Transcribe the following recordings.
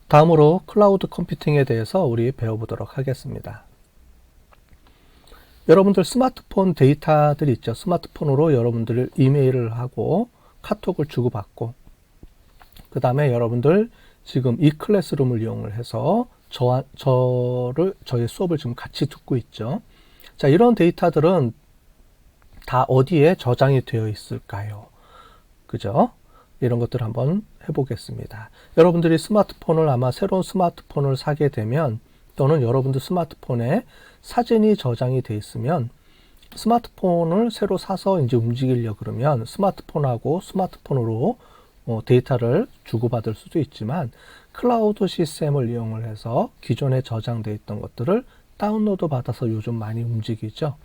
다음으로 클라우드 컴퓨팅에 대해서 우리 배워보도록 하겠습니다. 여러분들 스마트폰 데이터들이 있죠. 스마트폰으로 여러분들 이메일을 하고 카톡을 주고받고, 그 다음에 여러분들 지금 이 클래스룸을 이용을 해서 저의 수업을 지금 같이 듣고 있죠. 자, 이런 데이터들은 다 어디에 저장이 되어 있을까요? 그죠? 이런 것들 한번 해보겠습니다. 여러분들이 스마트폰을 아마 새로운 스마트폰을 사게 되면, 또는 여러분들 스마트폰에 사진이 저장이 되어 있으면, 스마트폰을 새로 사서 이제 움직이려고 그러면 스마트폰하고 스마트폰으로 데이터를 주고받을 수도 있지만, 클라우드 시스템을 이용을 해서 기존에 저장되어 있던 것들을 다운로드 받아서 요즘 많이 움직이죠.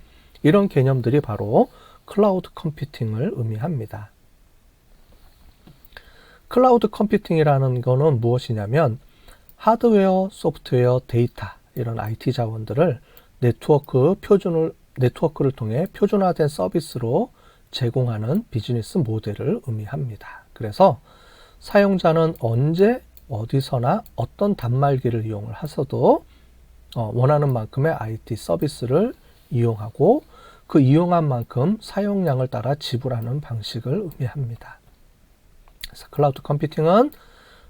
이런 개념들이 바로 클라우드 컴퓨팅을 의미합니다. 클라우드 컴퓨팅이라는 거는 무엇이냐면, 하드웨어, 소프트웨어, 데이터, 이런 IT 자원들을 네트워크를 통해 표준화된 서비스로 제공하는 비즈니스 모델을 의미합니다. 그래서 사용자는 언제 어디서나 어떤 단말기를 이용을 하셔도 원하는 만큼의 IT 서비스를 이용하고, 그 이용한 만큼 사용량을 따라 지불하는 방식을 의미합니다. 그래서 클라우드 컴퓨팅은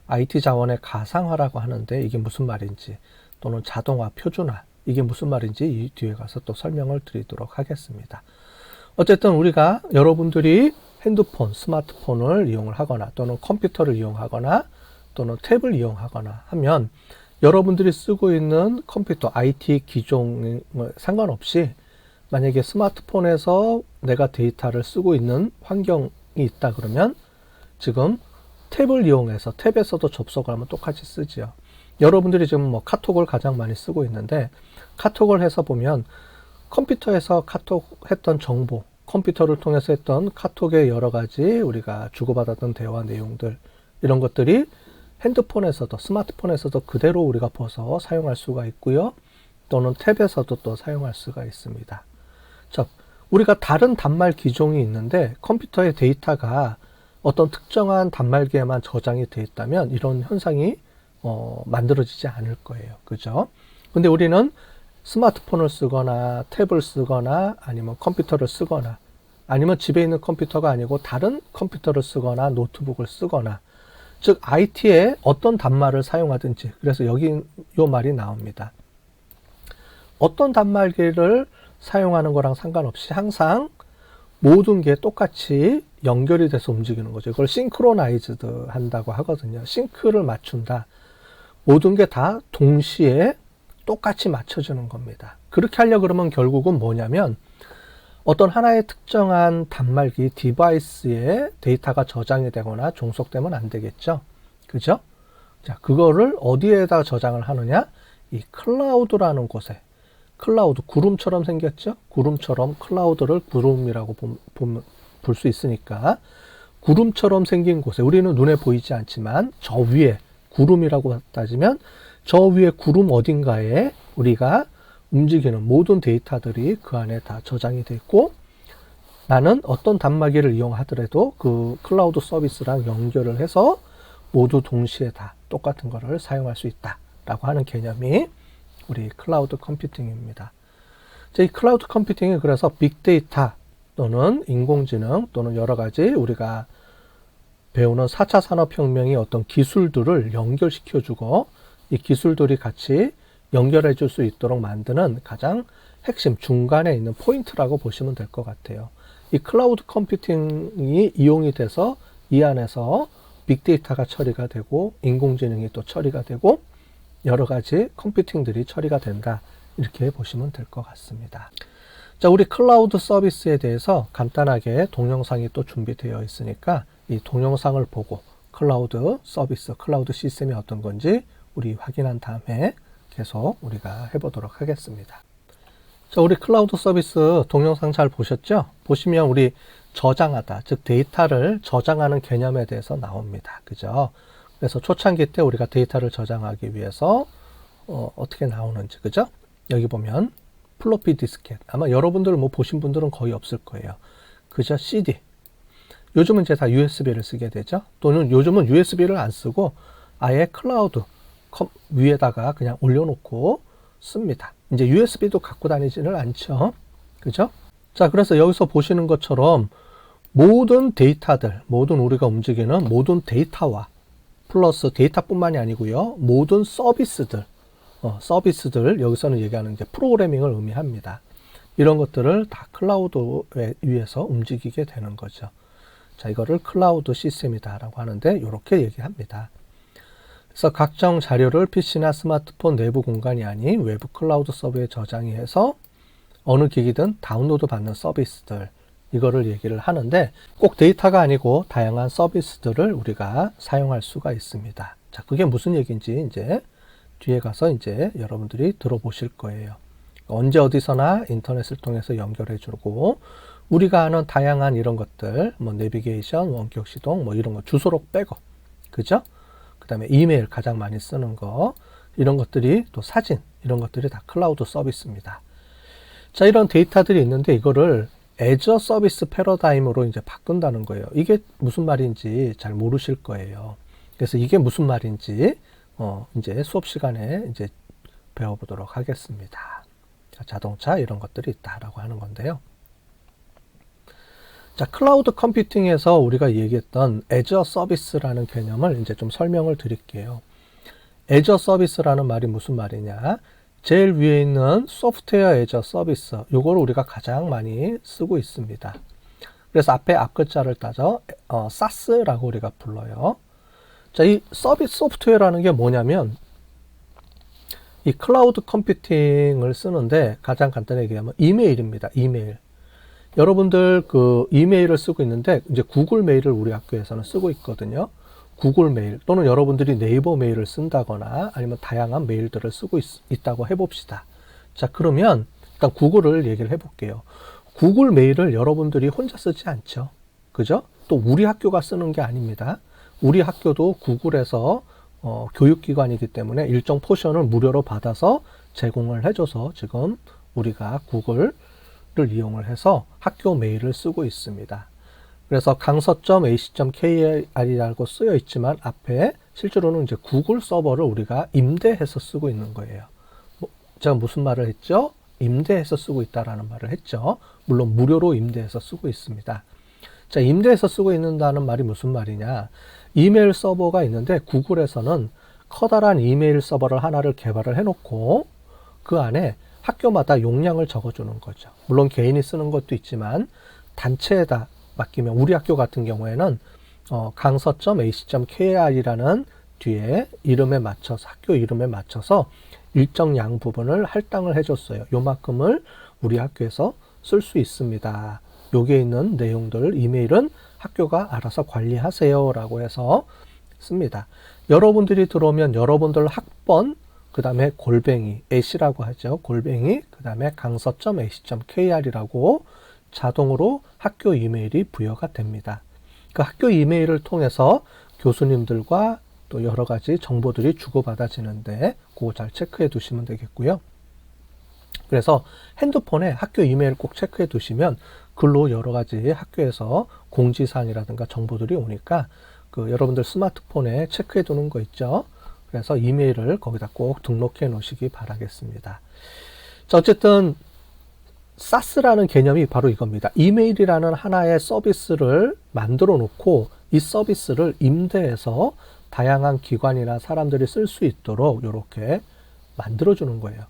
IT 자원의 가상화라고 하는데, 이게 무슨 말인지, 또는 자동화, 표준화, 이게 무슨 말인지 이 뒤에 가서 또 설명을 드리도록 하겠습니다. 어쨌든 우리가 여러분들이 핸드폰, 스마트폰을 이용을 하거나, 또는 컴퓨터를 이용하거나, 또는 탭을 이용하거나 하면, 여러분들이 쓰고 있는 컴퓨터, IT 기종 상관없이 만약에 스마트폰에서 내가 데이터를 쓰고 있는 환경이 있다 그러면, 지금 탭을 이용해서 탭에서도 접속을 하면 똑같이 쓰지요. 여러분들이 지금 카톡을 가장 많이 쓰고 있는데, 카톡을 해서 보면 컴퓨터에서 카톡 했던 정보, 컴퓨터를 통해서 했던 카톡의 여러 가지 우리가 주고받았던 대화 내용들, 이런 것들이 핸드폰에서도, 스마트폰에서도 그대로 우리가 벗어 사용할 수가 있고요. 또는 탭에서도 또 사용할 수가 있습니다. 자, 우리가 다른 단말 기종이 있는데 컴퓨터의 데이터가 어떤 특정한 단말기에만 저장이 되어 있다면 이런 현상이 만들어지지 않을 거예요. 그죠? 근데 우리는 스마트폰을 쓰거나 탭을 쓰거나 아니면 컴퓨터를 쓰거나, 아니면 집에 있는 컴퓨터가 아니고 다른 컴퓨터를 쓰거나 노트북을 쓰거나, 즉 IT에 어떤 단말을 사용하든지, 그래서 여기 요 말이 나옵니다. 어떤 단말기를 사용하는 거랑 상관없이 항상 모든 게 똑같이 연결이 돼서 움직이는 거죠. 이걸 싱크로나이즈드 한다고 하거든요. 싱크를 맞춘다. 모든 게 다 동시에 똑같이 맞춰지는 겁니다. 그렇게 하려고 그러면 결국은 뭐냐면, 어떤 하나의 특정한 단말기 디바이스에 데이터가 저장이 되거나 종속되면 안 되겠죠. 그죠? 자, 그거를 어디에다 저장을 하느냐? 이 클라우드라는 곳에. 클라우드, 구름처럼 생겼죠? 구름처럼, 클라우드를 구름이라고 볼 수 있으니까, 구름처럼 생긴 곳에, 우리는 눈에 보이지 않지만 저 위에, 구름이라고 따지면 저 위에 구름 어딘가에 우리가 움직이는 모든 데이터들이 그 안에 다 저장이 되어 있고, 나는 어떤 단말기를 이용하더라도 그 클라우드 서비스랑 연결을 해서 모두 동시에 다 똑같은 거를 사용할 수 있다라고 하는 개념이 우리 클라우드 컴퓨팅입니다. 이 클라우드 컴퓨팅이 그래서 빅데이터 또는 인공지능 또는 여러 가지 우리가 배우는 4차 산업혁명의 어떤 기술들을 연결시켜주고, 이 기술들이 같이 연결해 줄 수 있도록 만드는 가장 핵심 중간에 있는 포인트라고 보시면 될 것 같아요. 이 클라우드 컴퓨팅이 이용이 돼서 이 안에서 빅데이터가 처리가 되고, 인공지능이 또 처리가 되고, 여러 가지 컴퓨팅들이 처리가 된다, 이렇게 보시면 될 것 같습니다. 자, 우리 클라우드 서비스에 대해서 간단하게 동영상이 또 준비되어 있으니까 이 동영상을 보고 클라우드 서비스, 클라우드 시스템이 어떤 건지 우리 확인한 다음에 계속 우리가 해보도록 하겠습니다. 자, 우리 클라우드 서비스 동영상 잘 보셨죠? 보시면 우리 저장하다, 즉 데이터를 저장하는 개념에 대해서 나옵니다. 그죠? 그래서 초창기 때 우리가 데이터를 저장하기 위해서 어떻게 나오는지, 그죠? 여기 보면 플로피 디스켓, 아마 여러분들 보신 분들은 거의 없을 거예요. 그죠? CD. 요즘은 이제 다 USB를 쓰게 되죠. 또는 요즘은 USB를 안 쓰고 아예 클라우드, 위에다가 그냥 올려놓고 씁니다. 이제 USB도 갖고 다니지는 않죠. 그죠? 자, 그래서 여기서 보시는 것처럼 모든 데이터들, 모든 우리가 움직이는 모든 데이터와 플러스 데이터뿐만이 아니고요. 모든 서비스들, 여기서는 얘기하는 이제 프로그래밍을 의미합니다. 이런 것들을 다 클라우드에 위해서 움직이게 되는 거죠. 자, 이거를 클라우드 시스템이다라고 하는데 이렇게 얘기합니다. 그래서 각종 자료를 PC나 스마트폰 내부 공간이 아닌 외부 클라우드 서버에 저장이 해서 어느 기기든 다운로드 받는 서비스들, 이거를 얘기를 하는데 꼭 데이터가 아니고 다양한 서비스들을 우리가 사용할 수가 있습니다. 자, 그게 무슨 얘기인지 이제 뒤에 가서 이제 여러분들이 들어보실 거예요. 언제 어디서나 인터넷을 통해서 연결해 주고 우리가 아는 다양한 이런 것들, 뭐 내비게이션, 원격 시동, 뭐 이런 거 주소록 빼고, 그죠? 그 다음에 이메일 가장 많이 쓰는 거, 이런 것들이 또 사진, 이런 것들이 다 클라우드 서비스입니다. 자, 이런 데이터들이 있는데 이거를 애저 서비스 패러다임으로 이제 바꾼다는 거예요. 이게 무슨 말인지 잘 모르실 거예요. 그래서 이게 무슨 말인지 이제 수업 시간에 이제 배워보도록 하겠습니다. 자, 자동차 이런 것들이 있다라고 하는 건데요. 자, 클라우드 컴퓨팅에서 우리가 얘기했던 애저 서비스라는 개념을 이제 좀 설명을 드릴게요. 애저 서비스라는 말이 무슨 말이냐? 제일 위에 있는 소프트웨어 애저 서비스, 요거를 우리가 가장 많이 쓰고 있습니다. 그래서 앞에 앞글자를 따져 SaaS라고 우리가 불러요. 자, 이 서비스 소프트웨어라는 게 뭐냐면 이 클라우드 컴퓨팅을 쓰는데 가장 간단하게 얘기하면 이메일입니다. 이메일. 여러분들 그 이메일을 쓰고 있는데 이제 구글 메일을 우리 학교에서는 쓰고 있거든요. 구글 메일 또는 여러분들이 네이버 메일을 쓴다거나 아니면 다양한 메일들을 쓰고 있다고 해봅시다. 자, 그러면 일단 구글을 얘기를 해볼게요. 구글 메일을 여러분들이 혼자 쓰지 않죠. 그죠? 또 우리 학교가 쓰는 게 아닙니다. 우리 학교도 구글에서 교육기관이기 때문에 일정 포션을 무료로 받아서 제공을 해줘서 지금 우리가 구글을 이용을 해서 학교 메일을 쓰고 있습니다. 그래서 강서.ac.kr이라고 쓰여 있지만 앞에 실제로는 이제 구글 서버를 우리가 임대해서 쓰고 있는 거예요. 제가 무슨 말을 했죠? 임대해서 쓰고 있다라는 말을 했죠. 물론 무료로 임대해서 쓰고 있습니다. 자, 임대해서 쓰고 있는다는 말이 무슨 말이냐? 이메일 서버가 있는데 구글에서는 커다란 이메일 서버를 하나를 개발을 해놓고 그 안에 학교마다 용량을 적어주는 거죠. 물론 개인이 쓰는 것도 있지만 단체에다 맡기면 우리 학교 같은 경우에는 강서.ac.kr이라는 뒤에 이름에 맞춰서 학교 이름에 맞춰서 일정 양 부분을 할당을 해줬어요. 요만큼을 우리 학교에서 쓸 수 있습니다. 여기에 있는 내용들 이메일은 학교가 알아서 관리하세요 라고 해서 씁니다. 여러분들이 들어오면 여러분들 학번 그 다음에 골뱅이 ac라고 하죠. 골뱅이 그 다음에 강서.ac.kr이라고 자동으로 학교 이메일이 부여가 됩니다. 그 학교 이메일을 통해서 교수님들과 또 여러 가지 정보들이 주고받아지는데 그거 잘 체크해 두시면 되겠고요. 그래서 핸드폰에 학교 이메일 꼭 체크해 두시면 글로 여러 가지 학교에서 공지사항이라든가 정보들이 오니까 그 여러분들 스마트폰에 체크해 두는 거 있죠. 그래서 이메일을 거기다 꼭 등록해 놓으시기 바라겠습니다. 자, 어쨌든 SaaS라는 개념이 바로 이겁니다. 이메일이라는 하나의 서비스를 만들어 놓고 이 서비스를 임대해서 다양한 기관이나 사람들이 쓸 수 있도록 이렇게 만들어 주는 거예요.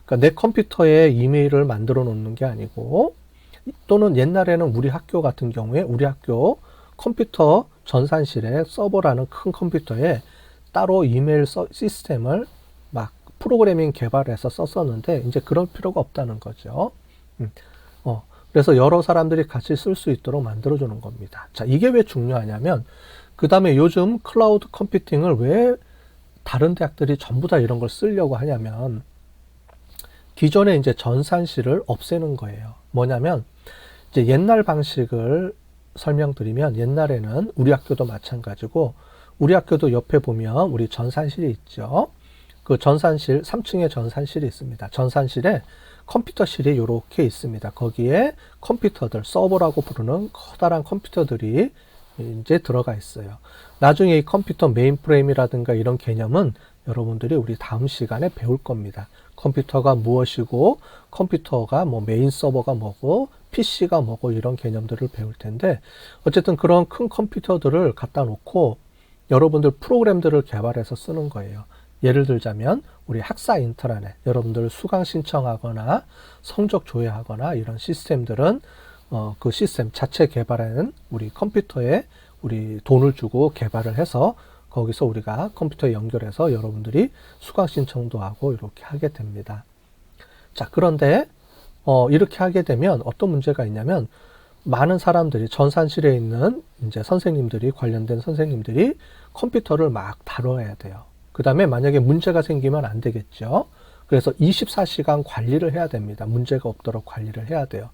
그러니까 내 컴퓨터에 이메일을 만들어 놓는 게 아니고 또는 옛날에는 우리 학교 같은 경우에 우리 학교 컴퓨터 전산실에 서버라는 큰 컴퓨터에 따로 이메일 시스템을 막 프로그래밍 개발해서 썼었는데 이제 그럴 필요가 없다는 거죠. 그래서 여러 사람들이 같이 쓸 수 있도록 만들어 주는 겁니다. 자, 이게 왜 중요하냐면 그 다음에 요즘 클라우드 컴퓨팅을 왜 다른 대학들이 전부 다 이런 걸 쓰려고 하냐면 기존에 이제 전산실을 없애는 거예요. 뭐냐면 이제 옛날 방식을 설명드리면 옛날에는 우리 학교도 마찬가지고 우리 학교도 옆에 보면 우리 전산실이 있죠. 그 전산실 3층에 전산실이 있습니다. 전산실에 컴퓨터실이 이렇게 있습니다. 거기에 컴퓨터들, 서버라고 부르는 커다란 컴퓨터들이 이제 들어가 있어요. 나중에 이 컴퓨터 메인프레임이라든가 이런 개념은 여러분들이 우리 다음 시간에 배울 겁니다. 컴퓨터가 무엇이고, 컴퓨터가 뭐 메인 서버가 뭐고, PC가 뭐고 이런 개념들을 배울 텐데, 어쨌든 그런 큰 컴퓨터들을 갖다 놓고 여러분들 프로그램들을 개발해서 쓰는 거예요. 예를 들자면 우리 학사 인트라넷, 여러분들 수강 신청하거나 성적 조회하거나 이런 시스템들은 그 시스템 자체 개발하는 우리 컴퓨터에 우리 돈을 주고 개발을 해서 거기서 우리가 컴퓨터에 연결해서 여러분들이 수강 신청도 하고 이렇게 하게 됩니다. 자, 그런데 이렇게 하게 되면 어떤 문제가 있냐면, 많은 사람들이 전산실에 있는 이제 선생님들이, 관련된 선생님들이 컴퓨터를 막 다뤄야 돼요. 그 다음에 만약에 문제가 생기면 안 되겠죠. 그래서 24시간 관리를 해야 됩니다. 문제가 없도록 관리를 해야 돼요.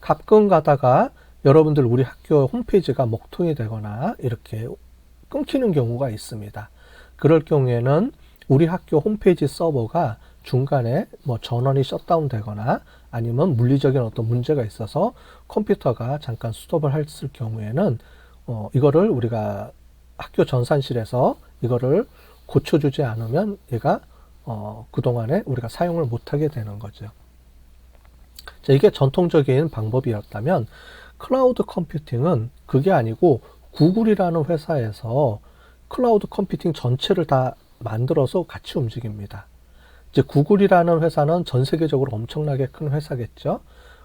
가끔 가다가 여러분들 우리 학교 홈페이지가 먹통이 되거나 이렇게 끊기는 경우가 있습니다. 그럴 경우에는 우리 학교 홈페이지 서버가 중간에 뭐 전원이 셧다운 되거나 아니면 물리적인 어떤 문제가 있어서 컴퓨터가 잠깐 스톱을 했을 경우에는 이거를 우리가 학교 전산실에서 이거를 고쳐주지 않으면 얘가 그동안에 우리가 사용을 못하게 되는 거죠. 자, 이게 전통적인 방법이었다면 클라우드 컴퓨팅은 그게 아니고 구글이라는 회사에서 클라우드 컴퓨팅 전체를 다 만들어서 같이 움직입니다. 이제 구글이라는 회사는 전 세계적으로 엄청나게 큰 회사겠죠.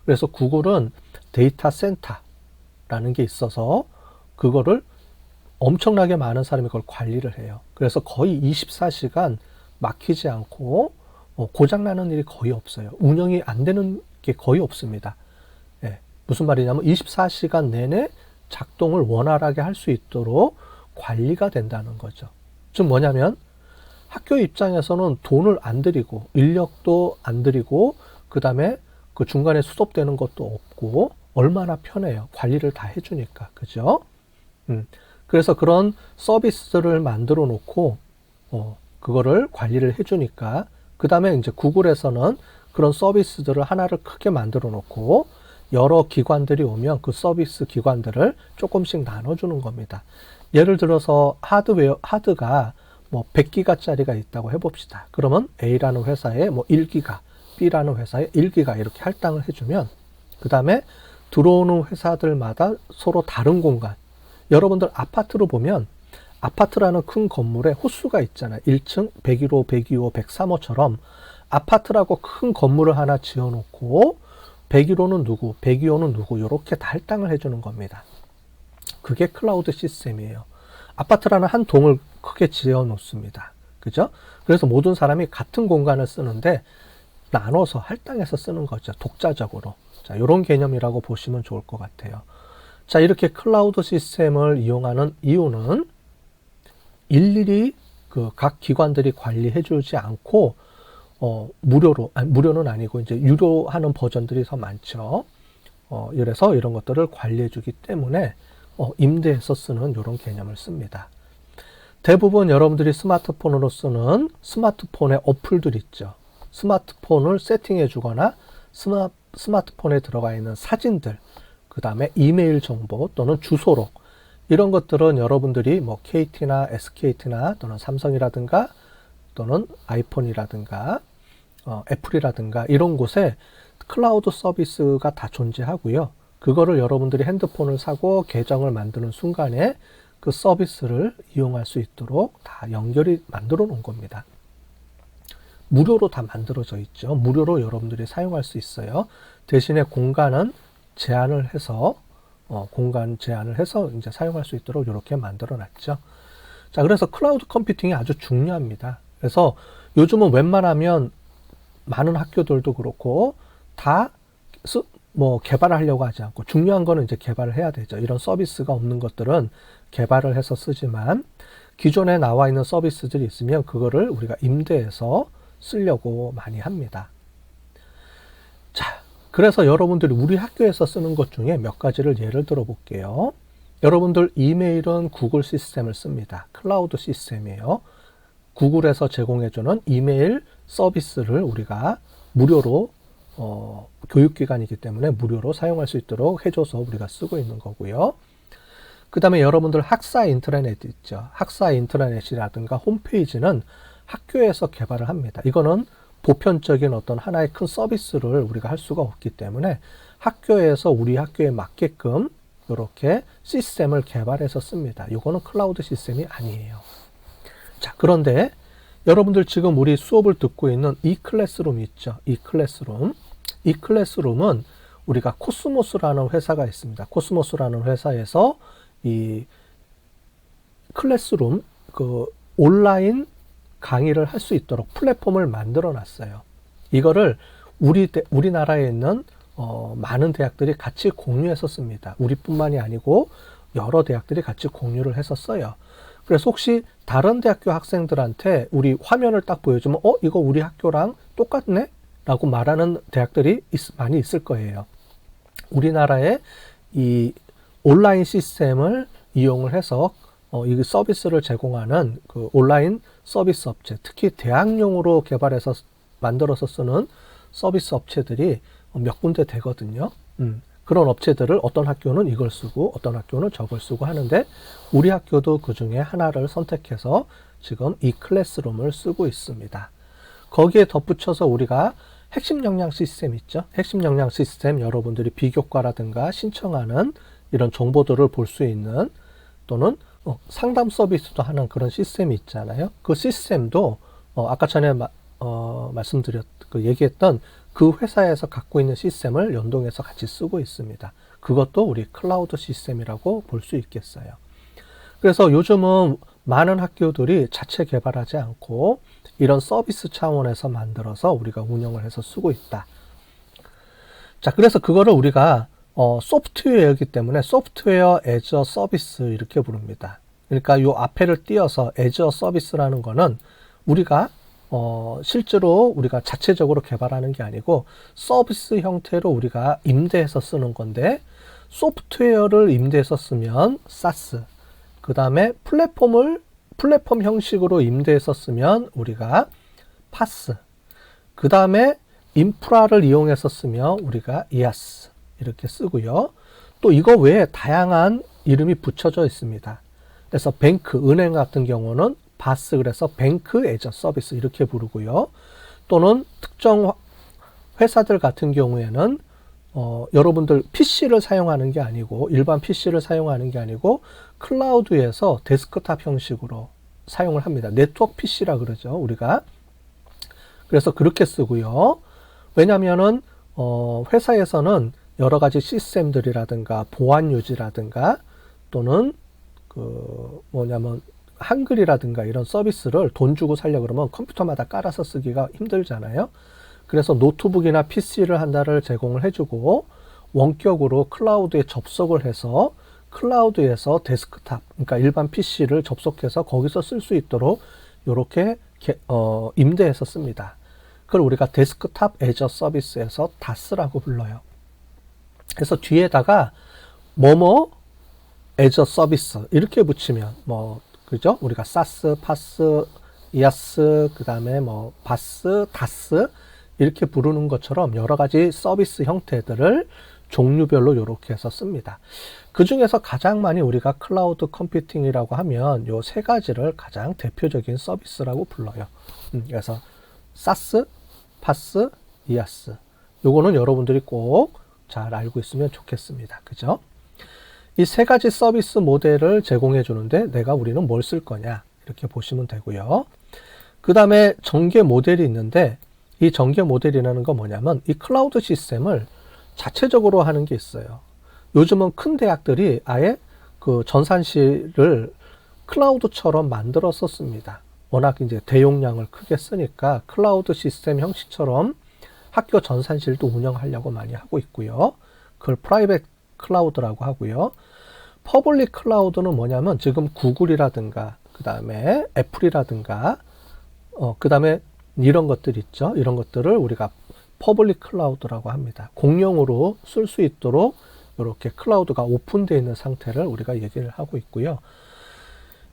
그래서 구글은 데이터 센터라는 게 있어서 그거를 엄청나게 많은 사람이 그걸 관리를 해요. 그래서 거의 24시간 막히지 않고 고장나는 일이 거의 없어요. 운영이 안 되는 게 거의 없습니다. 예, 무슨 말이냐면 24시간 내내 작동을 원활하게 할 수 있도록 관리가 된다는 거죠. 즉 뭐냐면 학교 입장에서는 돈을 안 들이고 인력도 안 들이고 그 다음에 그 중간에 수습되는 것도 없고 얼마나 편해요. 관리를 다 해주니까. 그죠? 그래서 그런 서비스를 만들어 놓고 그거를 관리를 해주니까 그 다음에 이제 구글에서는 그런 서비스들을 하나를 크게 만들어 놓고 여러 기관들이 오면 그 서비스 기관들을 조금씩 나눠주는 겁니다. 예를 들어서 하드가 뭐 100기가짜리가 있다고 해봅시다. 그러면 A라는 회사에 뭐 1기가, B라는 회사에 1기가 이렇게 할당을 해주면 그 다음에 들어오는 회사들마다 서로 다른 공간, 여러분들 아파트로 보면 아파트라는 큰 건물에 호수가 있잖아요. 1층 101호, 102호, 103호처럼 아파트라고 큰 건물을 하나 지어놓고 101호는 누구, 102호는 누구 이렇게 다 할당을 해주는 겁니다. 그게 클라우드 시스템이에요. 아파트라는 한 동을 크게 지어 놓습니다. 그죠? 그래서 모든 사람이 같은 공간을 쓰는데 나눠서 할당해서 쓰는 거죠. 독자적으로. 자, 이런 개념이라고 보시면 좋을 것 같아요. 자, 이렇게 클라우드 시스템을 이용하는 이유는 일일이 그 각 기관들이 관리해 주지 않고 무료로, 아니, 무료는 아니고 이제 유료하는 버전들이 더 많죠. 이래서 이런 것들을 관리해 주기 때문에 임대해서 쓰는 이런 개념을 씁니다. 대부분 여러분들이 스마트폰으로 쓰는 스마트폰의 어플들 있죠. 스마트폰을 세팅해 주거나 스마트폰에 들어가 있는 사진들, 그 다음에 이메일 정보 또는 주소록, 이런 것들은 여러분들이 뭐 KT나 SKT나 또는 삼성이라든가 또는 아이폰이라든가 애플이라든가 이런 곳에 클라우드 서비스가 다 존재하고요. 그거를 여러분들이 핸드폰을 사고 계정을 만드는 순간에 그 서비스를 이용할 수 있도록 다 연결이 만들어 놓은 겁니다. 무료로 다 만들어져 있죠. 무료로 여러분들이 사용할 수 있어요. 대신에 공간은 제한을 해서 이제 사용할 수 있도록 이렇게 만들어 놨죠. 자, 그래서 클라우드 컴퓨팅이 아주 중요합니다. 그래서 요즘은 웬만하면 많은 학교들도 그렇고 다 개발을 하려고 하지 않고, 중요한 거는 이제 개발을 해야 되죠. 이런 서비스가 없는 것들은 개발을 해서 쓰지만 기존에 나와 있는 서비스들이 있으면 그거를 우리가 임대해서 쓰려고 많이 합니다. 자, 그래서 여러분들이 우리 학교에서 쓰는 것 중에 몇 가지를 예를 들어 볼게요. 여러분들 이메일은 구글 시스템을 씁니다. 클라우드 시스템이에요. 구글에서 제공해주는 이메일 서비스를 우리가 무료로 교육기관이기 때문에 무료로 사용할 수 있도록 해줘서 우리가 쓰고 있는 거고요. 그 다음에 여러분들 학사 인트라넷 있죠. 학사 인트라넷이라든가 홈페이지는 학교에서 개발을 합니다. 이거는 보편적인 어떤 하나의 큰 서비스를 우리가 할 수가 없기 때문에 학교에서 우리 학교에 맞게끔 이렇게 시스템을 개발해서 씁니다. 이거는 클라우드 시스템이 아니에요. 자, 그런데 여러분들 지금 우리 수업을 듣고 있는 이 클래스룸 있죠? 이 클래스룸은 우리가 코스모스라는 회사가 있습니다. 코스모스라는 회사에서 이 클래스룸 그 온라인 강의를 할 수 있도록 플랫폼을 만들어 놨어요. 이거를 우리나라에 있는 많은 대학들이 같이 공유해서 씁니다. 우리뿐만이 아니고 여러 대학들이 같이 공유를 해서 써요. 그래서 혹시 다른 대학교 학생들한테 우리 화면을 딱 보여주면 이거 우리 학교랑 똑같네? 라고 말하는 대학들이 많이 있을 거예요. 우리나라의 이 온라인 시스템을 이용을 해서 이 서비스를 제공하는 그 온라인 서비스 업체, 특히 대학용으로 개발해서 만들어서 쓰는 서비스 업체들이 몇 군데 되거든요. 그런 업체들을 어떤 학교는 이걸 쓰고 어떤 학교는 저걸 쓰고 하는데 우리 학교도 그 중에 하나를 선택해서 지금 이 클래스룸을 쓰고 있습니다. 거기에 덧붙여서 우리가 핵심 역량 시스템 있죠? 핵심 역량 시스템 여러분들이 비교과라든가 신청하는 이런 정보들을 볼 수 있는 또는 상담 서비스도 하는 그런 시스템이 있잖아요. 그 시스템도 아까 전에 얘기했던 그 회사에서 갖고 있는 시스템을 연동해서 같이 쓰고 있습니다. 그것도 우리 클라우드 시스템이라고 볼 수 있겠어요. 그래서 요즘은 많은 학교들이 자체 개발하지 않고 이런 서비스 차원에서 만들어서 우리가 운영을 해서 쓰고 있다. 자, 그래서 그거를 우리가 소프트웨어이기 때문에 소프트웨어 애저 서비스 이렇게 부릅니다. 그러니까 요 앞에를 띄어서 애저 서비스라는 거는 우리가 실제로 우리가 자체적으로 개발하는 게 아니고 서비스 형태로 우리가 임대해서 쓰는 건데 소프트웨어를 임대해서 쓰면 SaaS, 그 다음에 플랫폼 형식으로 임대해서 쓰면 우리가 PaaS, 그 다음에 인프라를 이용해서 쓰면 우리가 IaaS 이렇게 쓰고요. 또 이거 외에 다양한 이름이 붙여져 있습니다. 그래서 은행 같은 경우는 바스, 그래서 뱅크 애저 서비스 이렇게 부르고요. 또는 특정 회사들 같은 경우에는 여러분들 PC를 사용하는 게 아니고 일반 PC를 사용하는 게 아니고 클라우드에서 데스크탑 형식으로 사용을 합니다. 네트워크 PC라 그러죠, 우리가. 그래서 그렇게 쓰고요. 왜냐면은 회사에서는 여러 가지 시스템들이라든가 보안 유지라든가 또는 한글이라든가 이런 서비스를 돈 주고 살려고 그러면 컴퓨터마다 깔아서 쓰기가 힘들잖아요. 그래서 노트북이나 PC를 하나를 제공을 해주고 원격으로 클라우드에 접속을 해서 클라우드에서 데스크탑, 그러니까 일반 PC를 접속해서 거기서 쓸 수 있도록 이렇게 임대해서 씁니다. 그걸 우리가 데스크탑 애저 서비스에서 DaaS라고 불러요. 그래서 뒤에다가 애저 서비스 이렇게 붙이면 그죠? 우리가 SaaS, PaaS, IaaS, 그 다음에 BaaS, DaaS 이렇게 부르는 것처럼 여러 가지 서비스 형태들을 종류별로 이렇게 해서 씁니다. 그 중에서 가장 많이 우리가 클라우드 컴퓨팅이라고 하면 요 세 가지를 가장 대표적인 서비스라고 불러요. 그래서 SaaS, PaaS, IaaS. 요거는 여러분들이 꼭 잘 알고 있으면 좋겠습니다. 그죠? 이 세 가지 서비스 모델을 제공해 주는데 우리는 뭘 쓸 거냐 이렇게 보시면 되고요. 그 다음에 전개 모델이 있는데 이 전개 모델이라는 건 뭐냐면 이 클라우드 시스템을 자체적으로 하는 게 있어요. 요즘은 큰 대학들이 아예 그 전산실을 클라우드처럼 만들어서 씁니다. 워낙 이제 대용량을 크게 쓰니까 클라우드 시스템 형식처럼 학교 전산실도 운영하려고 많이 하고 있고요. 그걸 프라이빗 클라우드라고 하고요. 퍼블릭 클라우드는 뭐냐면 지금 구글이라든가 그 다음에 애플이라든가 그 다음에 이런 것들 있죠. 이런 것들을 우리가 퍼블릭 클라우드라고 합니다. 공용으로 쓸 수 있도록 이렇게 클라우드가 오픈되어 있는 상태를 우리가 얘기를 하고 있고요.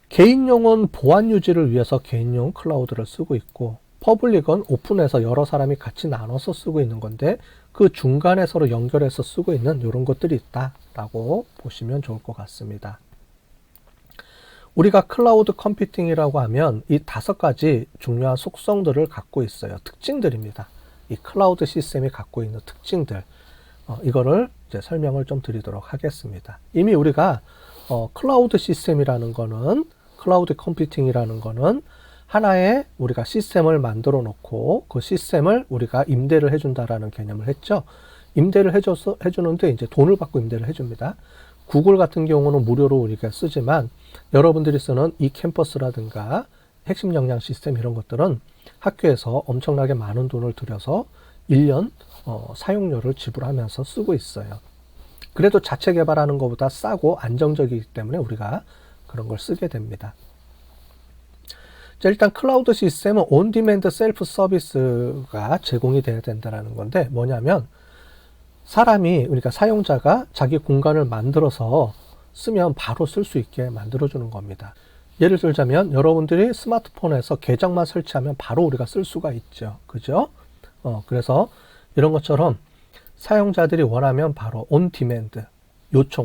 개인용은 보안 유지를 위해서 개인용 클라우드를 쓰고 있고 퍼블릭은 오픈해서 여러 사람이 같이 나눠서 쓰고 있는 건데 그 중간에 서로 연결해서 쓰고 있는 이런 것들이 있다라고 보시면 좋을 것 같습니다. 우리가 클라우드 컴퓨팅이라고 하면 이 5가지 중요한 속성들을 갖고 있어요. 특징들입니다. 이 클라우드 시스템이 갖고 있는 특징들. 이거를 이제 설명을 좀 드리도록 하겠습니다. 이미 우리가 클라우드 시스템이라는 거는, 클라우드 컴퓨팅이라는 거는 하나의 우리가 시스템을 만들어 놓고 그 시스템을 우리가 임대를 해준다라는 개념을 했죠. 임대를 해주는데 이제 돈을 받고 임대를 해줍니다. 구글 같은 경우는 무료로 우리가 쓰지만 여러분들이 쓰는 이 캠퍼스라든가 핵심 역량 시스템 이런 것들은 학교에서 엄청나게 많은 돈을 들여서 1년 사용료를 지불하면서 쓰고 있어요. 그래도 자체 개발하는 것보다 싸고 안정적이기 때문에 우리가 그런 걸 쓰게 됩니다. 자, 일단 클라우드 시스템은 온디맨드 셀프 서비스가 제공이 돼야 된다는 건데 뭐냐면 사람이, 그러니까 사용자가 자기 공간을 만들어서 쓰면 바로 쓸 수 있게 만들어주는 겁니다. 예를 들자면 여러분들이 스마트폰에서 계정만 설치하면 바로 우리가 쓸 수가 있죠. 그죠? 그래서 이런 것처럼 사용자들이 원하면 바로 온디맨드,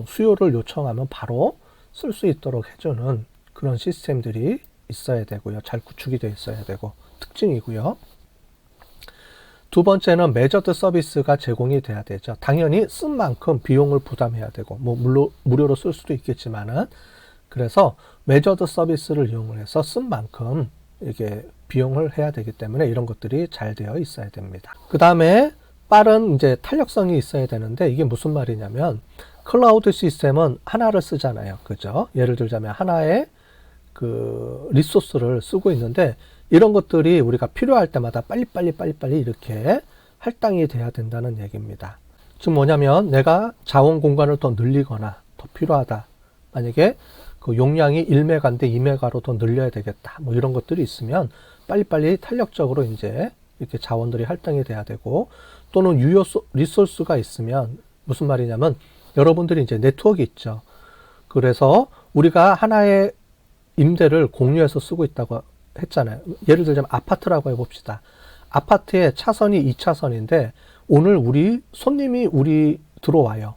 수요를 요청하면 바로 쓸 수 있도록 해주는 그런 시스템들이 있어야 되고요. 잘 구축이 되어 있어야 되고 특징이고요. 두 번째는 매저드 서비스가 제공이 돼야 되죠. 당연히 쓴 만큼 비용을 부담해야 되고, 물론 무료로 쓸 수도 있겠지만은, 그래서 매저드 서비스를 이용을 해서 쓴 만큼 이게 비용을 해야 되기 때문에 이런 것들이 잘 되어 있어야 됩니다. 그 다음에 빠른 이제 탄력성이 있어야 되는데 이게 무슨 말이냐면 클라우드 시스템은 하나를 쓰잖아요. 그죠? 예를 들자면 하나의 그 리소스를 쓰고 있는데 이런 것들이 우리가 필요할 때마다 빨리빨리 이렇게 할당이 돼야 된다는 얘기입니다. 즉 뭐냐면 내가 자원 공간을 더 늘리거나 더 필요하다. 만약에 그 용량이 1메가인데 2메가로 더 늘려야 되겠다. 뭐 이런 것들이 있으면 빨리빨리 탄력적으로 이제 이렇게 자원들이 할당이 돼야 되고 또는 유효 리소스가 있으면 무슨 말이냐면 여러분들이 이제 네트워크 있죠. 그래서 우리가 하나의 임대를 공유해서 쓰고 있다고 했잖아요. 예를 들자면 아파트라고 해봅시다. 아파트에 차선이 2차선인데 오늘 손님이 들어와요.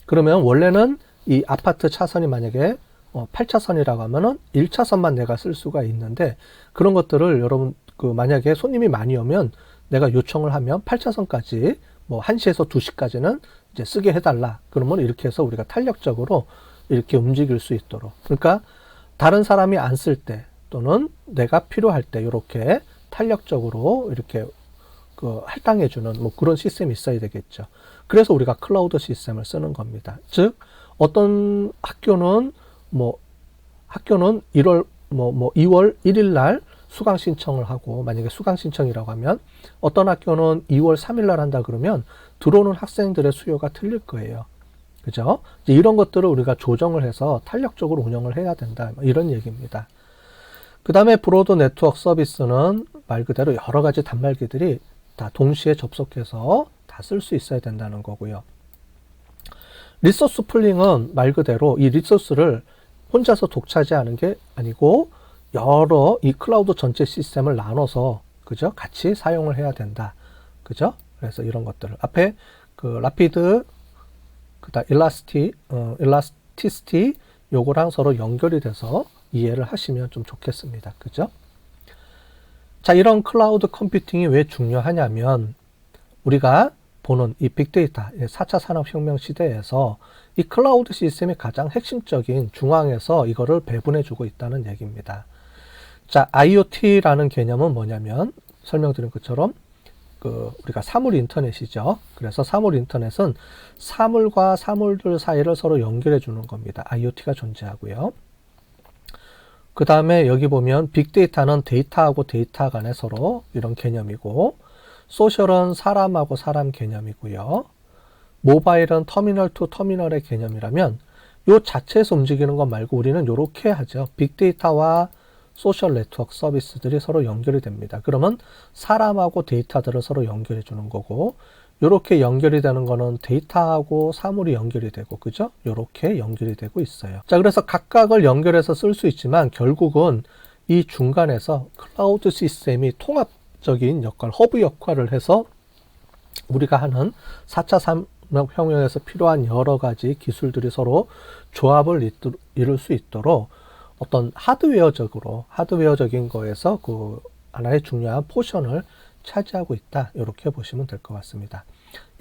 그러면 원래는 이 아파트 차선이 만약에 8차선이라고 하면은 1차선만 내가 쓸 수가 있는데 그런 것들을 여러분 만약에 손님이 많이 오면 내가 요청을 하면 8차선까지 1시에서 2시까지는 이제 쓰게 해달라. 그러면 이렇게 해서 우리가 탄력적으로 이렇게 움직일 수 있도록. 그러니까 다른 사람이 안 쓸 때 또는 내가 필요할 때 이렇게 탄력적으로 이렇게 할당해주는 그런 시스템이 있어야 되겠죠. 그래서 우리가 클라우드 시스템을 쓰는 겁니다. 즉 어떤 학교는 2월 1일 날 수강 신청을 하고 만약에 수강 신청이라고 하면 어떤 학교는 2월 3일 날 한다 그러면 들어오는 학생들의 수요가 틀릴 거예요. 그죠? 이런 것들을 우리가 조정을 해서 탄력적으로 운영을 해야 된다. 이런 얘기입니다. 그 다음에 브로드 네트워크 서비스는 말 그대로 여러 가지 단말기들이 다 동시에 접속해서 다 쓸 수 있어야 된다는 거고요. 리소스 풀링은 말 그대로 이 리소스를 혼자서 독차지하는 게 아니고 여러 이 클라우드 전체 시스템을 나눠서 그죠? 같이 사용을 해야 된다. 그죠? 그래서 이런 것들을 앞에 라피드 그다음 일라스티시티 요거랑 서로 연결이 돼서 이해를 하시면 좀 좋겠습니다. 그죠? 자, 이런 클라우드 컴퓨팅이 왜 중요하냐면 우리가 보는 이 빅데이터 4차 산업혁명 시대에서 이 클라우드 시스템이 가장 핵심적인 중앙에서 이거를 배분해 주고 있다는 얘기입니다. 자, IoT라는 개념은 뭐냐면 설명드린 것처럼 우리가 사물 인터넷이죠. 그래서 사물 인터넷은 사물과 사물들 사이를 서로 연결해 주는 겁니다. IoT가 존재하고요. 그 다음에 여기 보면 빅데이터는 데이터하고 데이터 간에 서로 이런 개념이고 소셜은 사람하고 사람 개념이고요. 모바일은 터미널 투 터미널의 개념이라면 이 자체에서 움직이는 것 말고 우리는 이렇게 하죠. 빅데이터와 소셜 네트워크 서비스들이 서로 연결이 됩니다. 그러면 사람하고 데이터들을 서로 연결해 주는 거고 이렇게 연결이 되는 거는 데이터하고 사물이 연결이 되고 그죠? 이렇게 연결이 되고 있어요. 자, 그래서 각각을 연결해서 쓸 수 있지만 결국은 이 중간에서 클라우드 시스템이 통합적인 역할, 허브 역할을 해서 우리가 하는 4차 산업혁명에서 필요한 여러 가지 기술들이 서로 조합을 이룰 수 있도록 어떤 하드웨어적인 거에서 그 하나의 중요한 포션을 차지하고 있다. 이렇게 보시면 될 것 같습니다.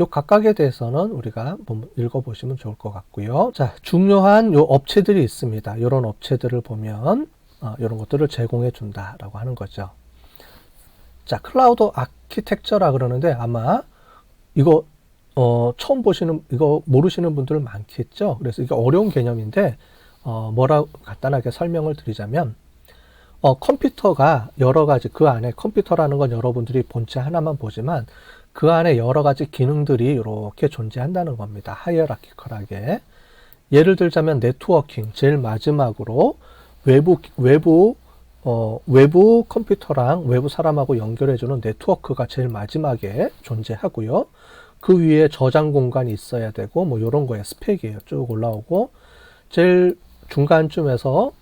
요 각각에 대해서는 우리가 읽어보시면 좋을 것 같고요. 자, 중요한 요 업체들이 있습니다. 이런 업체들을 보면 이런 것들을 제공해 준다라고 하는 거죠. 자, 클라우드 아키텍처라 그러는데 아마 이거 처음 보시는, 이거 모르시는 분들 많겠죠. 그래서 이게 어려운 개념인데 뭐라고 간단하게 설명을 드리자면 컴퓨터가 여러 가지, 그 안에 컴퓨터라는 건 여러분들이 본체 하나만 보지만 그 안에 여러 가지 기능들이 이렇게 존재한다는 겁니다. 하이어라키컬하게. 예를 들자면 네트워킹, 제일 마지막으로 외부 컴퓨터랑 외부 사람하고 연결해주는 네트워크가 제일 마지막에 존재하고요. 그 위에 저장 공간이 있어야 되고, 뭐, 요런 거에 스펙이에요. 쭉 올라오고, 제일 중간쯤에서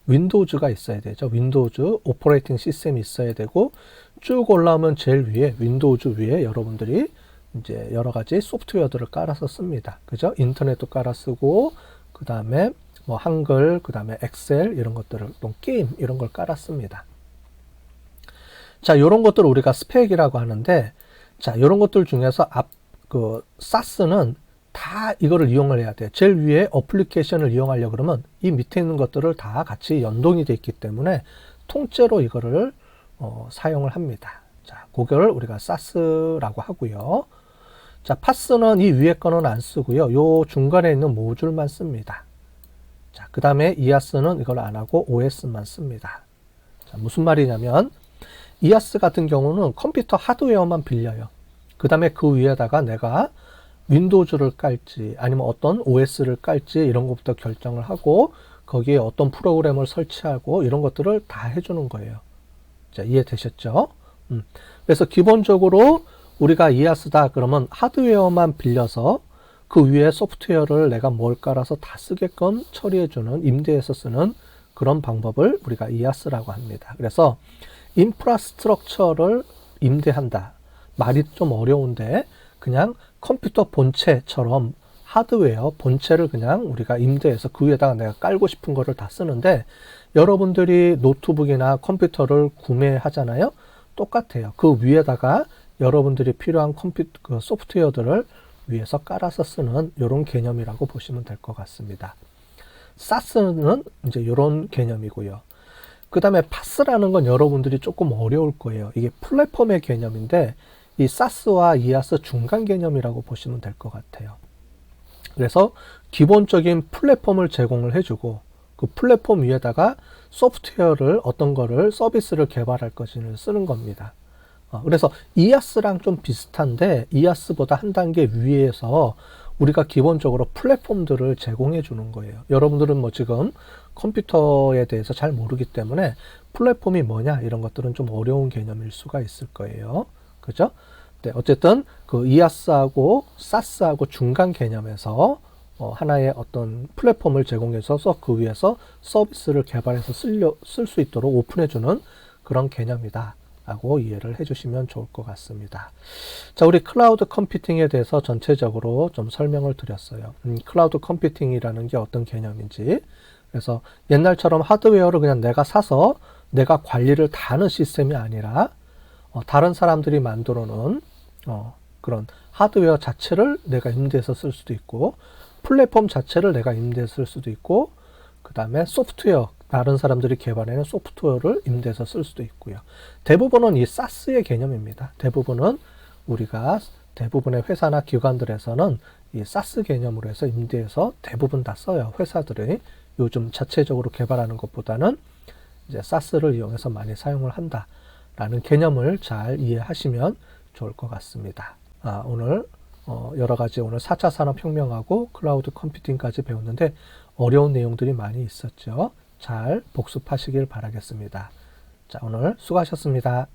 윈도우즈가 있어야 되죠. 윈도우즈 오퍼레이팅 시스템이 있어야 되고, 쭉 올라오면 제일 위에, 윈도우즈 위에 여러분들이 이제 여러 가지 소프트웨어들을 깔아서 씁니다. 그죠? 인터넷도 깔아 쓰고, 그 다음에 뭐 한글, 그 다음에 엑셀, 이런 것들을, 또 게임, 이런 걸 깔아 씁니다. 자, 요런 것들을 우리가 스펙이라고 하는데, 자, 요런 것들 중에서 SaaS는 다 이거를 이용을 해야 돼요. 제일 위에 어플리케이션을 이용하려고 그러면 이 밑에 있는 것들을 다 같이 연동이 되어 있기 때문에 통째로 이거를 사용을 합니다. 자, 그거를 우리가 SaaS라고 하고요. 자, PaaS는 이 위에 거는 안 쓰고요. 요 중간에 있는 모듈만 씁니다. 자, 그 다음에 IaaS는 이걸 안 하고 OS만 씁니다. 자, 무슨 말이냐면 IaaS 같은 경우는 컴퓨터 하드웨어만 빌려요. 그 다음에 그 위에다가 내가 윈도우즈를 깔지 아니면 어떤 OS를 깔지 이런 것부터 결정을 하고 거기에 어떤 프로그램을 설치하고 이런 것들을 다 해주는 거예요. 자, 이해되셨죠? 그래서 기본적으로 우리가 IaaS다 그러면 하드웨어만 빌려서 그 위에 소프트웨어를 내가 뭘 깔아서 다 쓰게끔 처리해주는, 임대해서 쓰는 그런 방법을 우리가 IaaS라고 합니다. 그래서 인프라스트럭처를 임대한다. 말이 좀 어려운데 그냥 컴퓨터 본체처럼 하드웨어 본체를 그냥 우리가 임대해서 그 위에다가 내가 깔고 싶은 거를 다 쓰는데, 여러분들이 노트북이나 컴퓨터를 구매하잖아요. 똑같아요. 그 위에다가 여러분들이 필요한 그 소프트웨어들을 위에서 깔아서 쓰는 이런 개념이라고 보시면 될 것 같습니다. SaaS는 이제 이런 개념이고요. 그 다음에 PaaS라는 건 여러분들이 조금 어려울 거예요. 이게 플랫폼의 개념인데 이 SaaS와 IaaS 중간 개념이라고 보시면 될 것 같아요. 그래서 기본적인 플랫폼을 제공을 해주고 그 플랫폼 위에다가 소프트웨어를 어떤 거를 서비스를 개발할 것을 쓰는 겁니다. 그래서 IaaS랑 좀 비슷한데 IaaS보다 한 단계 위에서 우리가 기본적으로 플랫폼들을 제공해 주는 거예요. 여러분들은 뭐 지금 컴퓨터에 대해서 잘 모르기 때문에 플랫폼이 뭐냐 이런 것들은 좀 어려운 개념일 수가 있을 거예요. 그죠? 네, 어쨌든 그 IaaS하고 SaaS하고 중간 개념에서 하나의 어떤 플랫폼을 제공해서 그 위에서 서비스를 개발해서 쓸 수 있도록 오픈해주는 그런 개념이다 라고 이해를 해주시면 좋을 것 같습니다. 자, 우리 클라우드 컴퓨팅에 대해서 전체적으로 좀 설명을 드렸어요. 클라우드 컴퓨팅이라는 게 어떤 개념인지. 그래서 옛날처럼 하드웨어를 그냥 내가 사서 내가 관리를 다 하는 시스템이 아니라 다른 사람들이 만들어 놓은 그런 하드웨어 자체를 내가 임대해서 쓸 수도 있고, 플랫폼 자체를 내가 임대해서 쓸 수도 있고, 그 다음에 소프트웨어, 다른 사람들이 개발해낸 소프트웨어를 임대해서 쓸 수도 있고요. 대부분은 이 SaaS의 개념입니다. 대부분의 회사나 기관들에서는 이 SaaS 개념으로 해서 임대해서 대부분 다 써요. 회사들이 요즘 자체적으로 개발하는 것보다는 이제 SaaS를 이용해서 많이 사용을 한다라는 개념을 잘 이해하시면 좋을 것 같습니다. 오늘 여러 가지 오늘 4차 산업혁명하고 클라우드 컴퓨팅까지 배웠는데 어려운 내용들이 많이 있었죠. 잘 복습하시길 바라겠습니다. 자, 오늘 수고하셨습니다.